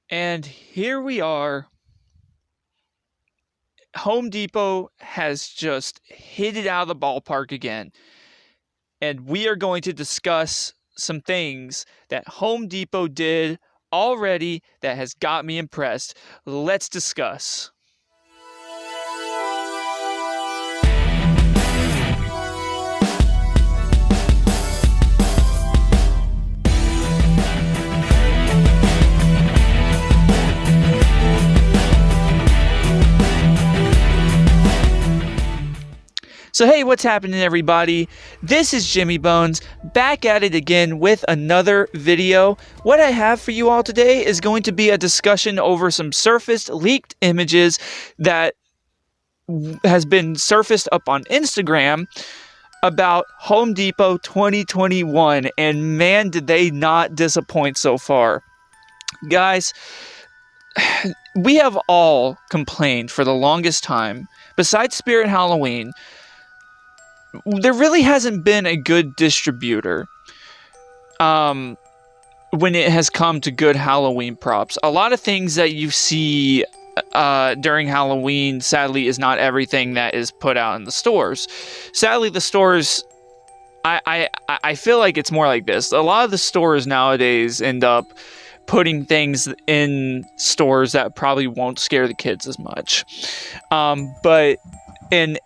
And here we are. Home Depot has just hit it out of the ballpark again. And we are going to discuss some things that Home Depot did already that has got me impressed. Let's discuss. So hey, what's happening everybody? This is Jimmy Bones, back at it again with another video. What I have for you all today is going to be a discussion over some surfaced leaked images that has been surfaced up on Instagram about Home Depot 2021, and man, did they not disappoint so far. Guys, we have all complained for the longest time, besides Spirit Halloween, there really hasn't been a good distributor when it has come to good Halloween props. A lot of things that you see during Halloween, sadly, is not everything that is put out in the stores. Sadly, the stores, I feel like it's more like this. A lot of the stores nowadays end up putting things in stores that probably won't scare the kids as much. And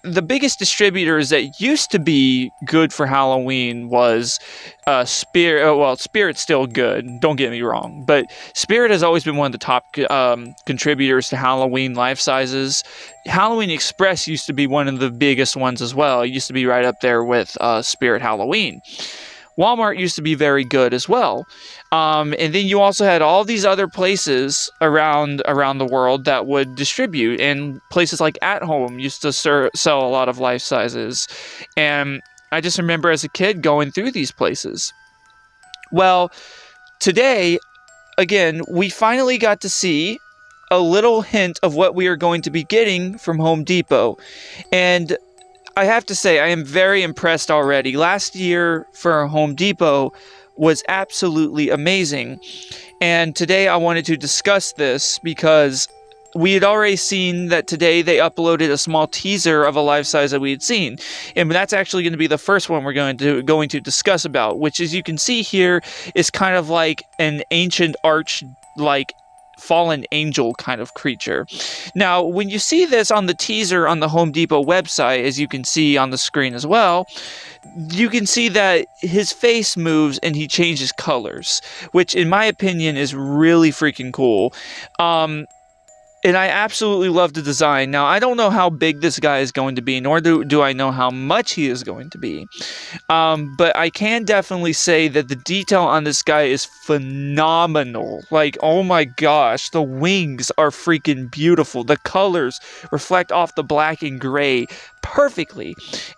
the biggest distributors that used to be good for Halloween was Spirit. Well, Spirit's still good, don't get me wrong, but Spirit has always been one of the top contributors to Halloween life sizes. Halloween Express used to be one of the biggest ones as well. It used to be right up there with Spirit Halloween. Walmart used to be very good as well. And then you also had all these other places around the world that would distribute, and places like At Home used to sell a lot of life sizes. And I just remember as a kid going through these places. Well, today, again, we finally got to see a little hint of what we are going to be getting from Home Depot. And I have to say, I am very impressed already. Last year for Home Depot was absolutely amazing. And today I wanted to discuss this because we had already seen that today they uploaded a small teaser of a life size that we had seen. And that's actually going to be the first one we're going to discuss about, which, as you can see here, is kind of like an ancient arch, like fallen angel kind of creature. Now, when you see this on the teaser on the Home Depot website, as you can see on the screen as well, you can see that his face moves and he changes colors, which in my opinion is really freaking cool. And I absolutely love the design. Now, I don't know how big this guy is going to be, nor do I know how much he is going to be. But I can definitely say that the detail on this guy is phenomenal. Like, oh my gosh, the wings are freaking beautiful. The colors reflect off the black and gray perfectly.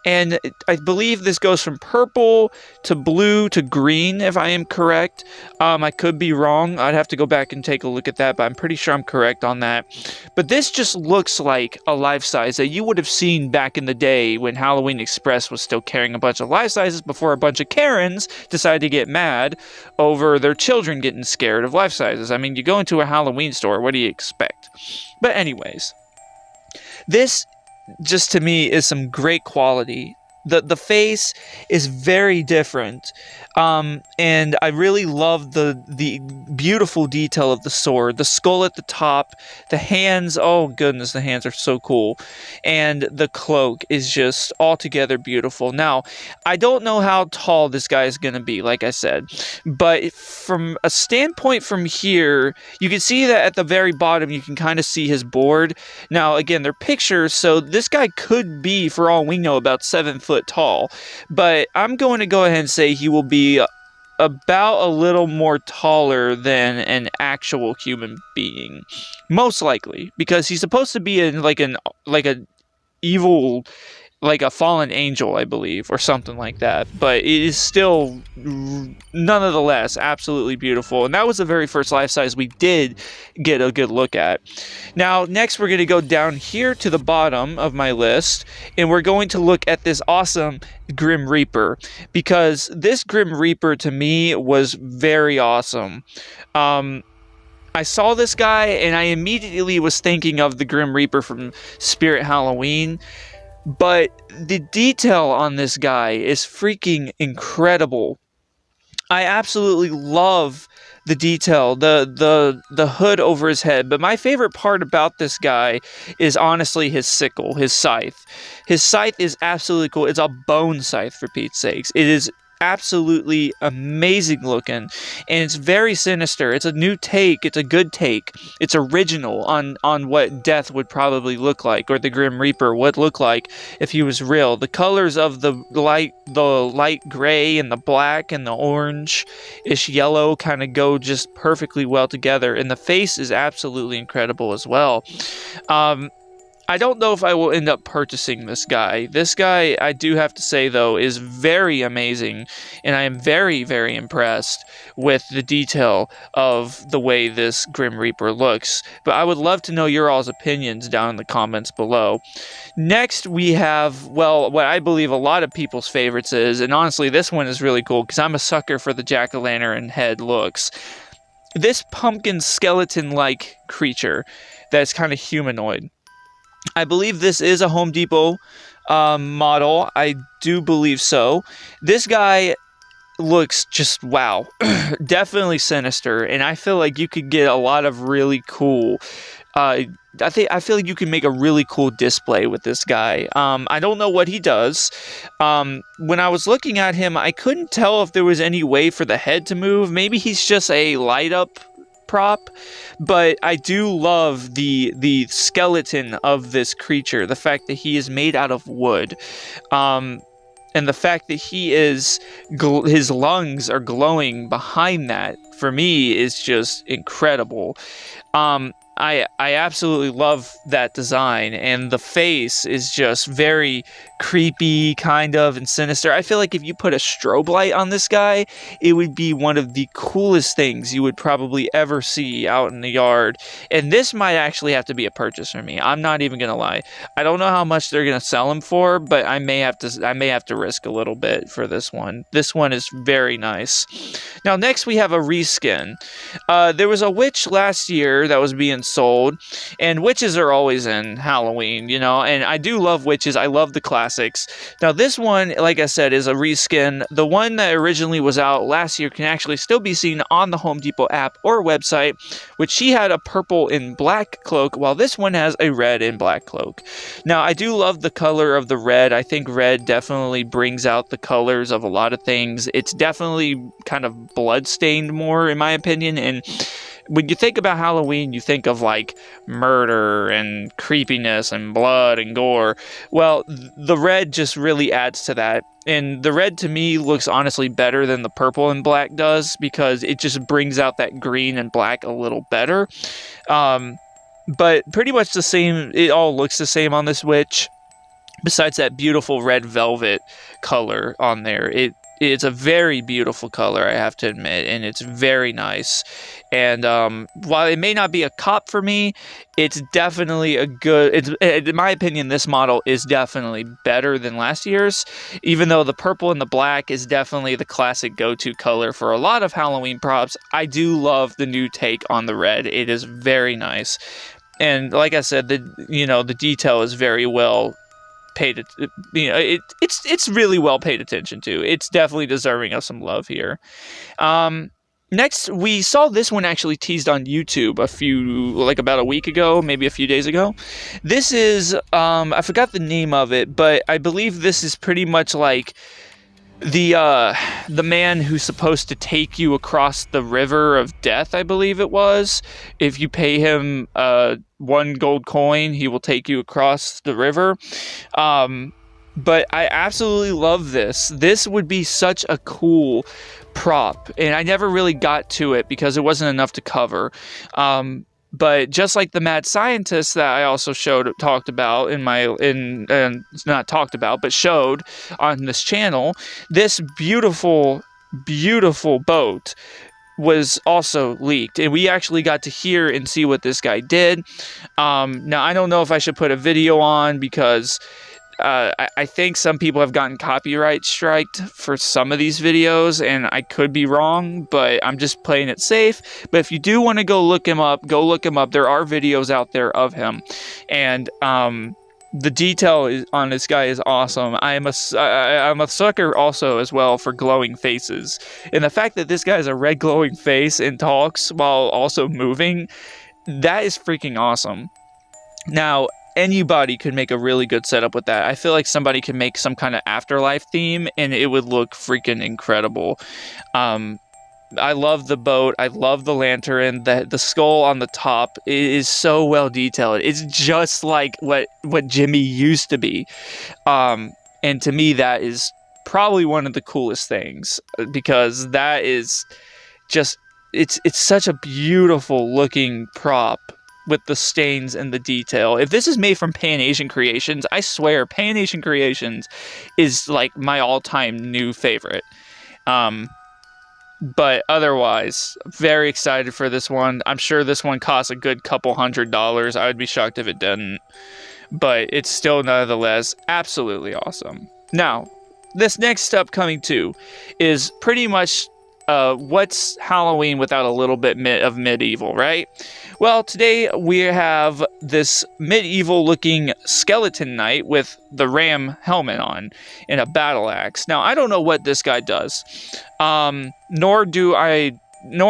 And I believe this goes from purple to blue to green, if I am correct. I could be wrong. I'd have to go back and take a look at that, but I'm pretty sure I'm correct on that. But this just looks like a life size that you would have seen back in the day when Halloween Express was still carrying a bunch of life sizes before a bunch of Karens decided to get mad over their children getting scared of life sizes. I mean, you go into a Halloween store, what do you expect? But anyways, this just to me is some great quality. The face is very different, and I really love the beautiful detail of the sword, the skull at the top, the hands, oh goodness, the hands are so cool, and the cloak is just altogether beautiful. Now, I don't know how tall this guy is going to be, like I said, but from a standpoint from here, you can see that at the very bottom, you can kind of see his board. Now, again, they're pictures, so this guy could be, for all we know, about 7 foot tall, but I'm going to go ahead and say he will be about a little more taller than an actual human being, most likely, because he's supposed to be in like a evil, like a fallen angel, I believe, or something like that. But it is still, nonetheless, absolutely beautiful. And that was the very first life size we did get a good look at. Now, next we're going to go down here to the bottom of my list, and we're going to look at this awesome Grim Reaper, because this Grim Reaper to me was very awesome. I saw this guy and I immediately was thinking of the Grim Reaper from Spirit Halloween, but the detail on this guy is freaking incredible. I absolutely love the detail, the hood over his head. But my favorite part about this guy is honestly his sickle, his scythe. His scythe is absolutely cool. It's a bone scythe, for Pete's sakes. It is absolutely amazing looking, and it's very sinister. It's a new take. It's a good take. It's original on what death would probably look like, or the Grim Reaper would look like if he was real. The colors of the light gray and the black and the orange-ish yellow kind of go just perfectly well together, and the face is absolutely incredible as well. I don't know if I will end up purchasing this guy. This guy, I do have to say, though, is very amazing, and I am very, very impressed with the detail of the way this Grim Reaper looks. But I would love to know your all's opinions down in the comments below. Next, we have, well, what I believe a lot of people's favorites is, and honestly, this one is really cool, because I'm a sucker for the jack-o'-lantern head looks. This pumpkin skeleton-like creature that's kind of humanoid. I believe this is a Home Depot model. I do believe so. This guy looks just wow. Definitely sinister, and I feel like you could get a lot of really cool I feel like you can make a really cool display with this guy. I don't know what he does. When I was looking at him, I couldn't tell if there was any way for the head to move. Maybe he's just a light up prop, but I do love the skeleton of this creature, the fact that he is made out of wood, and the fact that he is his lungs are glowing behind that, for me, is just incredible. I absolutely love that design, and the face is just very creepy, kind of, and sinister. I feel like if you put a strobe light on this guy, it would be one of the coolest things you would probably ever see out in the yard. And this might actually have to be a purchase for me. I'm not even gonna lie. I don't know how much they're gonna sell him for, but I may have to risk a little bit for this one. This one is very nice. Now, next we have a reskin. There was a witch last year that was being sold, and witches are always in Halloween, you know, and I do love witches. I love the classics. Now, this one, like I said, is a reskin. The one that originally was out last year can actually still be seen on the Home Depot app or website, which she had a purple and black cloak, while this one has a red and black cloak. Now, I do love the color of the red. I think red definitely brings out the colors of a lot of things. It's definitely kind of blood-stained more, in my opinion, and when you think about Halloween, you think of, like, murder and creepiness and blood and gore. Well, the red just really adds to that. And the red, to me, looks honestly better than the purple and black does, because it just brings out that green and black a little better. But pretty much the same. It all looks the same on this witch, besides that beautiful red velvet color on there. It's a very beautiful color, I have to admit, and it's very nice. And while it may not be a cop for me, it's definitely a good... in my opinion, this model is definitely better than last year's, even though the purple and the black is definitely the classic go-to color for a lot of Halloween props. I do love the new take on the red. It is very nice. And like I said, the detail is very well paid, it's really well paid attention to. It's definitely deserving of some love here. Next, we saw this one actually teased on YouTube about a week ago, maybe a few days ago. This is, I forgot the name of it, but I believe this is pretty much like the man who's supposed to take you across the river of death, I believe it was. If you pay him 1 gold coin, he will take you across the river. But I absolutely love this. This would be such a cool prop, and I never really got to it because it wasn't enough to cover. But just like the mad scientist that I also showed on this channel, this beautiful boat was also leaked, and we actually got to hear and see what this guy did. Now, I don't know if I should put a video on, because I think some people have gotten copyright striked for some of these videos, and I could be wrong, but I'm just playing it safe. But if you do want to go look him up, go look him up. There are videos out there of him, and the detail on this guy is awesome. I'm a sucker also as well for glowing faces, and the fact that this guy has a red glowing face and talks while also moving, that is freaking awesome. Now, anybody could make a really good setup with that. I feel like somebody could make some kind of afterlife theme and it would look freaking incredible. I love the boat. I love the lantern. The skull on the top is so well detailed. It's just like what Jimmy used to be. And to me, that is probably one of the coolest things, because that is just, it's such a beautiful looking prop with the stains and the detail. If this is made from Pan Asian Creations, I swear Pan Asian Creations is like my all-time new favorite. But otherwise, very excited for this one. I'm sure this one costs a good couple $100. I would be shocked if it didn't. But it's still nonetheless absolutely awesome. Now, this next upcoming too is pretty much what's Halloween without a little bit of medieval, right? Well, today we have this medieval looking skeleton knight with the ram helmet on and a battle axe. Now, I don't know what this guy does, nor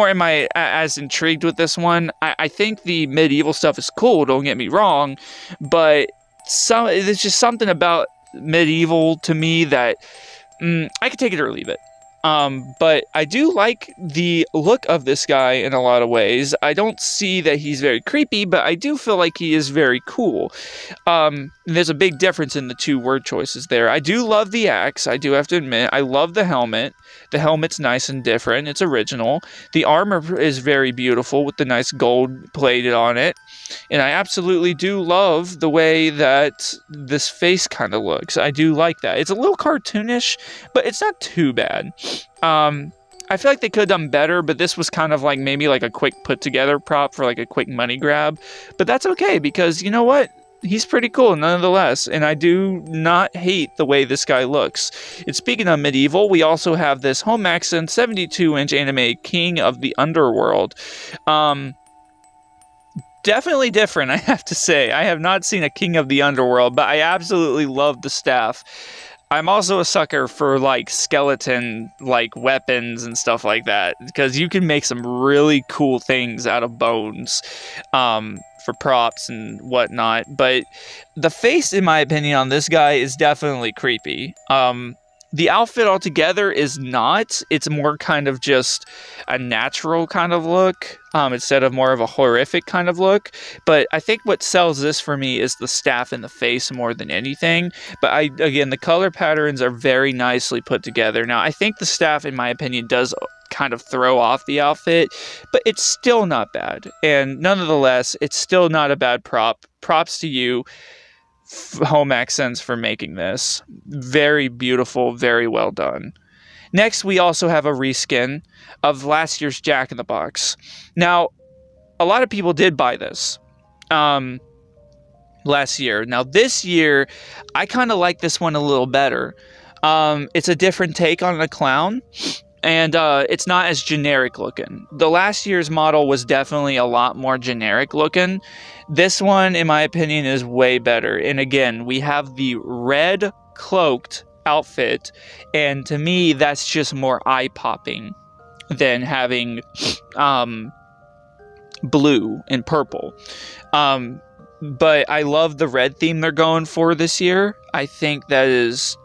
am I as intrigued with this one. I think the medieval stuff is cool, don't get me wrong, but there's just something about medieval to me that I could take it or leave it. But I do like the look of this guy in a lot of ways. I don't see that he's very creepy, but I do feel like he is very cool. There's a big difference in the two word choices there. I do love the axe, I do have to admit. I love the helmet. The helmet's nice and different. It's original. The armor is very beautiful with the nice gold plated on it. And I absolutely do love the way that this face kind of looks. I do like that. It's a little cartoonish, but it's not too bad. I feel like they could have done better, but this was kind of like maybe like a quick put together prop for like a quick money grab. But that's okay, because you know what? He's pretty cool nonetheless, and I do not hate the way this guy looks. And speaking of medieval, we also have this home accent 72-inch anime King of the Underworld. Definitely different, I have to say. I have not seen a King of the Underworld, but I absolutely love the staff. I'm also a sucker for like skeleton like weapons and stuff like that, because you can make some really cool things out of bones for props and whatnot. But the face, in my opinion, on this guy is definitely creepy. The outfit altogether is not. It's more kind of just a natural kind of look, instead of more of a horrific kind of look. But I think what sells this for me is the staff in the face more than anything. But again, the color patterns are very nicely put together. Now, I think the staff, in my opinion, does kind of throw off the outfit, but it's still not bad. And nonetheless, it's still not a bad prop. Props to you, Home Accents, for making this. Very beautiful, very well done. Next, we also have a reskin of last year's Jack in the Box. Now, a lot of people did buy this last year. Now, this year, I kind of like this one a little better. It's a different take on the clown, and it's not as generic looking. The last year's model was definitely a lot more generic looking. This one, in my opinion, is way better. And again, we have the red cloaked outfit, and to me, that's just more eye-popping than having blue and purple. But I love the red theme they're going for this year. I think that is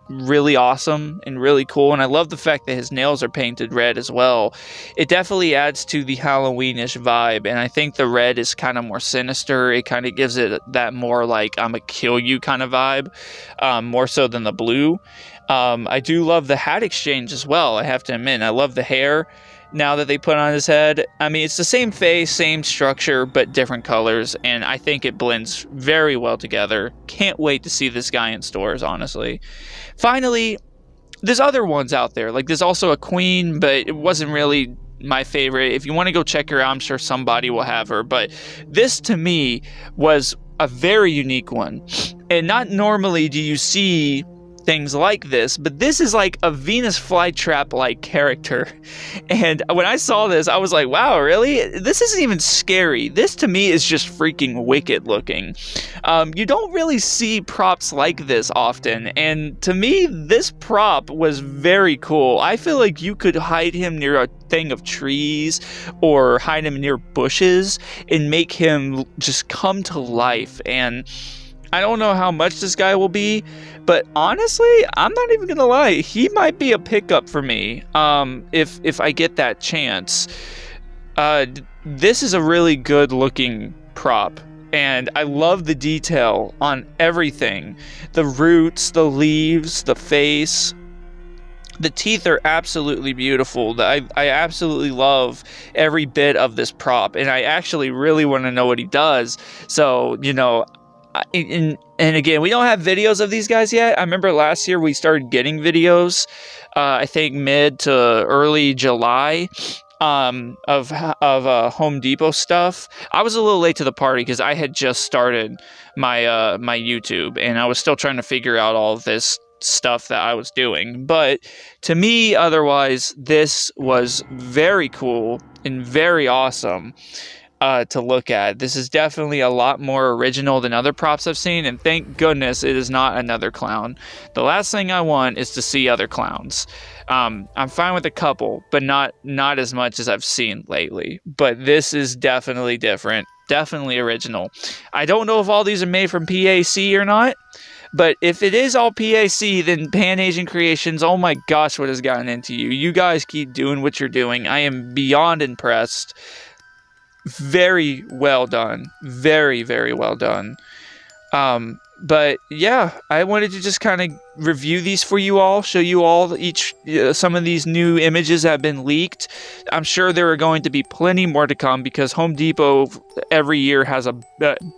really awesome and really cool, and I love the fact that his nails are painted red as well. It definitely adds to the Halloweenish vibe, and I think the red is kind of more sinister. It kind of gives it that more like I'm gonna kill you kind of vibe, more so than the blue. I do love the hat exchange as well, I have to admit. I love the hair now that they put on his head. I mean, it's the same face, same structure, but different colors, and I think it blends very well together. Can't wait to see this guy in stores, honestly. Finally, there's other ones out there. Like, there's also a queen, but it wasn't really my favorite. If you want to go check her out, I'm sure somebody will have her. But this, to me, was a very unique one. And not normally do you see things like this, but this is like a Venus flytrap like character. And when I saw this, I was like, wow, really? This isn't even scary. This to me is just freaking wicked looking. You don't really see props like this often, and to me this prop was very cool. I feel like you could hide him near a thing of trees or hide him near bushes and make him just come to life. And I don't know how much this guy will be, but honestly, I'm not even gonna lie, he might be a pickup for me, if I get that chance. This is a really good looking prop, and I love the detail on everything. The roots, the leaves, the face. The teeth are absolutely beautiful. I absolutely love every bit of this prop, and I actually really want to know what he does. So, you know, and again, we don't have videos of these guys yet. I remember last year we started getting videos, I think mid to early July, of Home Depot stuff. I was a little late to the party because I had just started my my YouTube, and I was still trying to figure out all of this stuff that I was doing. But to me, otherwise, this was very cool and very awesome to look at. This is definitely a lot more original than other props I've seen, and thank goodness it is not another clown. The last thing I want is to see other clowns. I'm fine with a couple, but not as much as I've seen lately. But this is definitely different, definitely original. I don't know if all these are made from PAC or not, but if it is all PAC, then Pan Asian Creations, oh my gosh, what has gotten into you? You guys keep doing what you're doing. I am beyond impressed. Very well done. Very, very well done. But yeah, I wanted to just kind of review these for you all, show you all some of these new images have been leaked. I'm sure there are going to be plenty more to come because Home Depot every year has a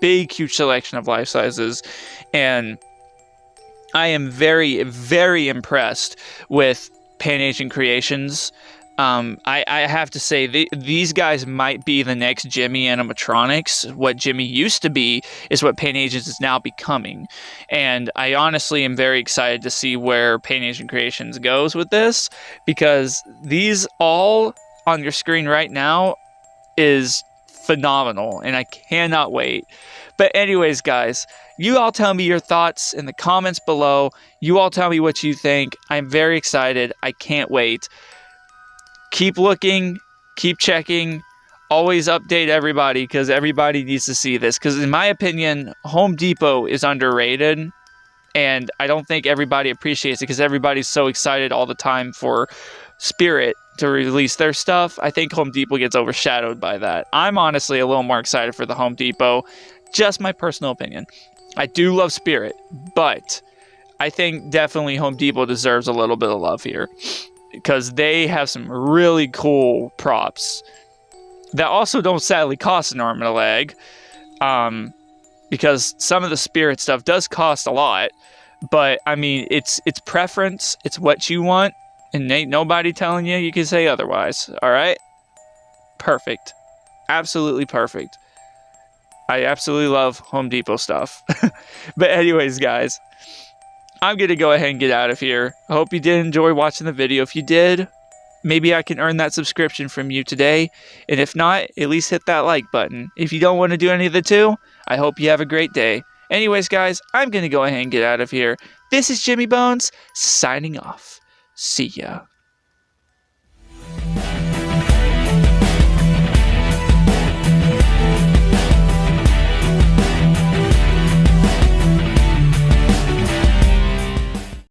big, huge selection of life sizes, and I am very, very impressed with Pan Asian Creations. I have to say, these guys might be the next Jimmy animatronics. What Jimmy used to be is what Pan Asians is now becoming. And I honestly am very excited to see where Pan Asian Creations goes with this, because these all on your screen right now is phenomenal, and I cannot wait. But anyways, guys, you all tell me your thoughts in the comments below. You all tell me what you think. I'm very excited. I can't wait. Keep looking, keep checking, always update everybody, because everybody needs to see this. Because in my opinion, Home Depot is underrated, and I don't think everybody appreciates it because everybody's so excited all the time for Spirit to release their stuff. I think Home Depot gets overshadowed by that. I'm honestly a little more excited for the Home Depot, just my personal opinion. I do love Spirit, but I think definitely Home Depot deserves a little bit of love here, because they have some really cool props that also don't sadly cost an arm and a leg, because some of the Spirit stuff does cost a lot. But I mean, it's preference, it's what you want, and ain't nobody telling you can say otherwise. All right, perfect, absolutely perfect. I absolutely love Home Depot stuff. But anyways, guys, I'm going to go ahead and get out of here. I hope you did enjoy watching the video. If you did, maybe I can earn that subscription from you today. And if not, at least hit that like button. If you don't want to do any of the two, I hope you have a great day. Anyways, guys, I'm going to go ahead and get out of here. This is Jimmy Bones, signing off. See ya.